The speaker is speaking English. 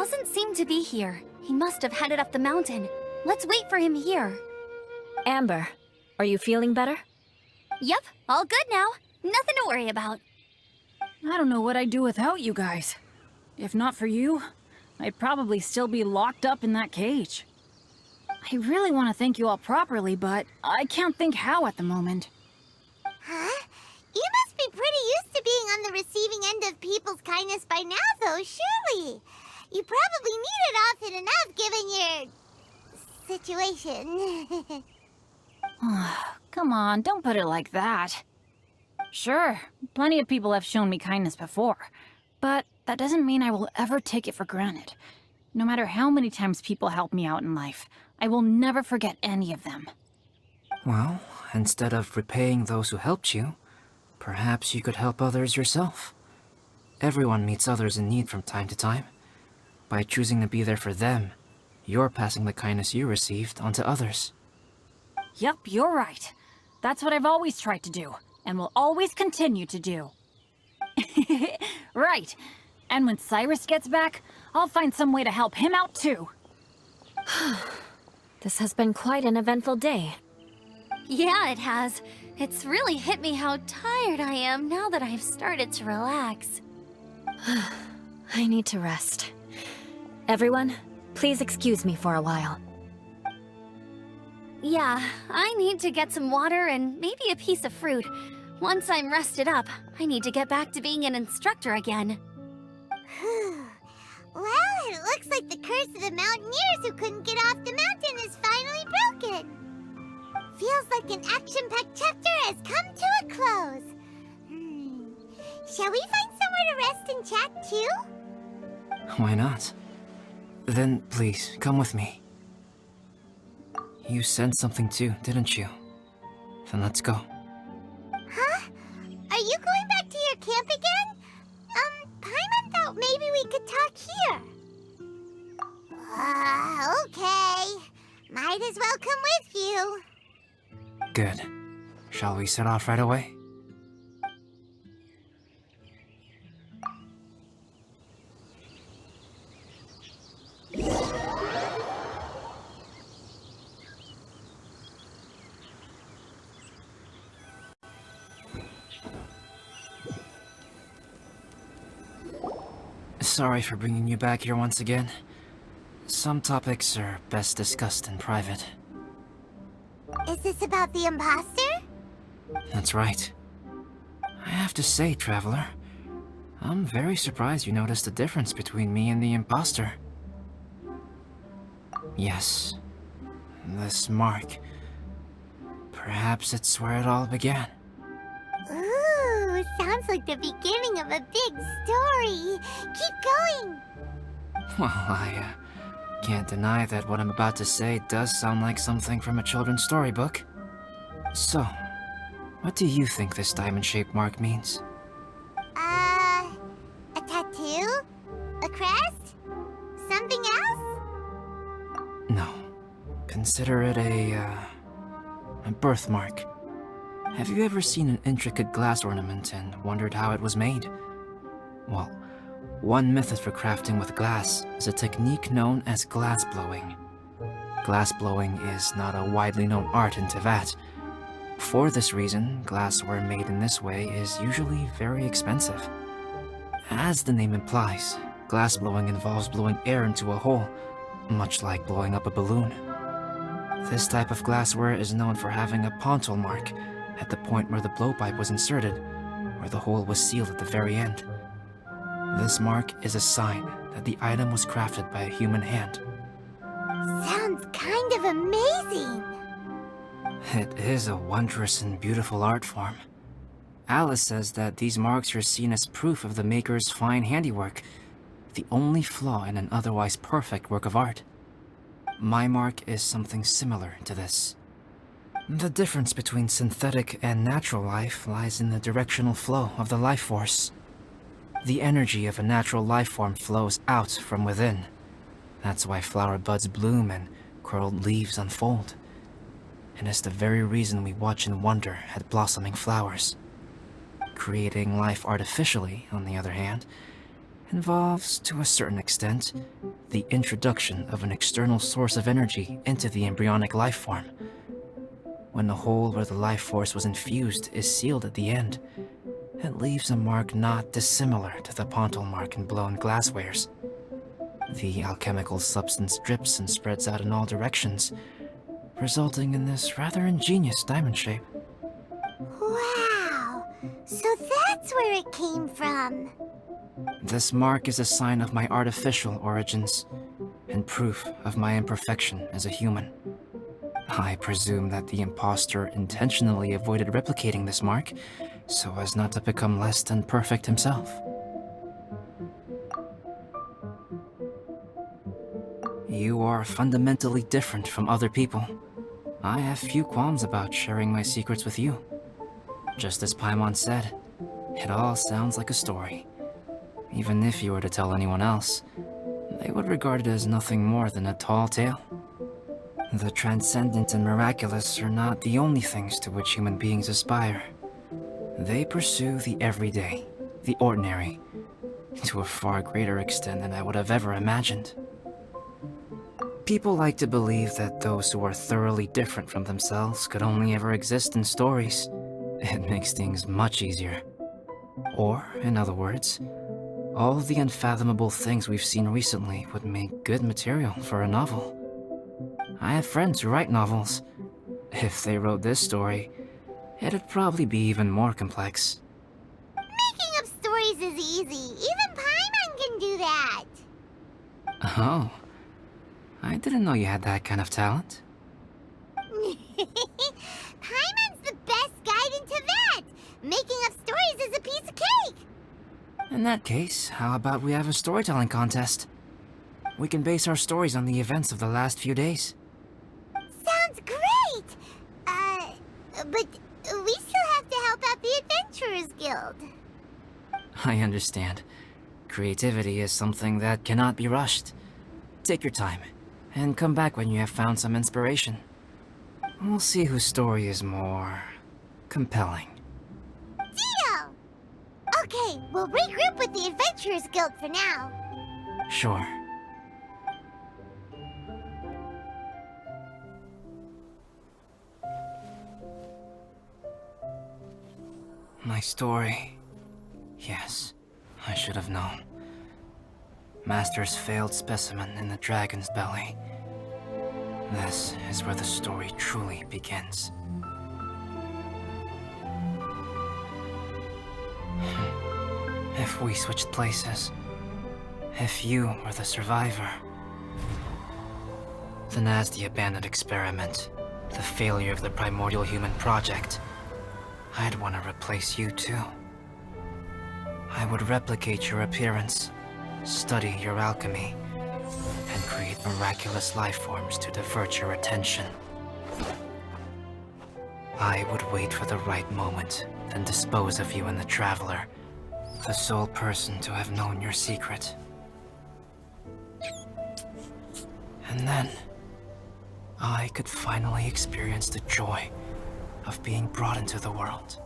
doesn't seem to be here. He must have headed up the mountain. Let's wait for him here. Amber, are you feeling better? Yep, all good now. Nothing to worry about. I don't know what I'd do without you guys. If not for you, I'd probably still be locked up in that cage. I really want to thank you all properly, but I can't think how at the moment. Huh? You must be pretty used to being on the receiving end of people's kindness by now, though, surely. You probably need it often enough, given your... situation. Come on, don't put it like that. Sure, plenty of people have shown me kindness before, but that doesn't mean I will ever take it for granted. No matter how many times people help me out in life, I will never forget any of them. Well, instead of repaying those who helped you, perhaps you could help others yourself. Everyone meets others in need from time to time. By choosing to be there for them, you're passing the kindness you received onto others. Yep, you're right. That's what I've always tried to do, and will always continue to do. Right. And when Cyrus gets back, I'll find some way to help him out too. This has been quite an eventful day. Yeah, it has. It's really hit me how tired I am now that I've started to relax. I need to rest. Everyone, please excuse me for a while. Yeah, I need to get some water and maybe a piece of fruit. Once I'm rested up, I need to get back to being an instructor again. Well, it looks like the curse of the mountaineers who couldn't get off the mountain is finally broken. Feels like an action-packed chapter has come to a close. Shall we find somewhere to rest and chat too? Why not? Then, please, come with me. You sensed something too, didn't you? Then let's go. Huh? Are you going back to your camp again? Paimon thought maybe we could talk here. Okay. Might as well come with you. Good. Shall we set off right away? Sorry for bringing you back here once again. Some topics are best discussed in private. Is this about the imposter? That's right. I have to say, Traveler, I'm very surprised you noticed the difference between me and the imposter. Yes, this mark. Perhaps it's where it all began. Ooh, sounds like the beginning of a big story. Keep going. Well, I can't deny that what I'm about to say does sound like something from a children's storybook. So, what do you think this diamond-shaped mark means? A tattoo? A crest? Something else? No. Consider it a birthmark. Have you ever seen an intricate glass ornament and wondered how it was made? Well, one method for crafting with glass is a technique known as glass blowing. Glass blowing is not a widely known art in Teyvat. For this reason, glassware made in this way is usually very expensive. As the name implies, glass blowing involves blowing air into a hole, much like blowing up a balloon. This type of glassware is known for having a pontil mark at the point where the blowpipe was inserted, where the hole was sealed at the very end. This mark is a sign that the item was crafted by a human hand. Sounds kind of amazing. It is a wondrous and beautiful art form. Alice says that these marks are seen as proof of the maker's fine handiwork, the only flaw in an otherwise perfect work of art. My mark is something similar to this. The difference between synthetic and natural life lies in the directional flow of the life force. The energy of a natural life form flows out from within. That's why flower buds bloom and curled leaves unfold. And it's the very reason we watch and wonder at blossoming flowers. Creating life artificially, on the other hand, involves, to a certain extent, the introduction of an external source of energy into the embryonic life form. When the hole where the life force was infused is sealed at the end, it leaves a mark not dissimilar to the pontal mark in blown glasswares. The alchemical substance drips and spreads out in all directions, resulting in this rather ingenious diamond shape. Wow! So that's where it came from. This mark is a sign of my artificial origins, and proof of my imperfection as a human. I presume that the impostor intentionally avoided replicating this mark, so as not to become less than perfect himself. You are fundamentally different from other people. I have few qualms about sharing my secrets with you. Just as Paimon said, it all sounds like a story. Even if you were to tell anyone else, they would regard it as nothing more than a tall tale. The transcendent and miraculous are not the only things to which human beings aspire. They pursue the everyday, the ordinary, to a far greater extent than I would have ever imagined. People like to believe that those who are thoroughly different from themselves could only ever exist in stories. It makes things much easier. Or, in other words, all of the unfathomable things we've seen recently would make good material for a novel. I have friends who write novels. If they wrote this story, it'd probably be even more complex. Making up stories is easy. Even Paimon can do that. Oh, I didn't know you had that kind of talent. Paimon's the best guide into that. Making up stories is a piece of cake. In that case, how about we have a storytelling contest? We can base our stories on the events of the last few days. Sounds great! But we still have to help out the Adventurers Guild. I understand. Creativity is something that cannot be rushed. Take your time, and come back when you have found some inspiration. We'll see whose story is more compelling. Deal! Okay, we'll regroup with the Adventurers Guild for now. Sure. My story. Yes, I should have known. Master's failed specimen in the dragon's belly. This is where the story truly begins. If we switched places, if you were the survivor, then as the abandoned experiment, the failure of the primordial human project, I'd want to replace you too. I would replicate your appearance, study your alchemy, and create miraculous life forms to divert your attention. I would wait for the right moment, then dispose of you in the Traveler, the sole person to have known your secret. And then, I could finally experience the joy of being brought into the world.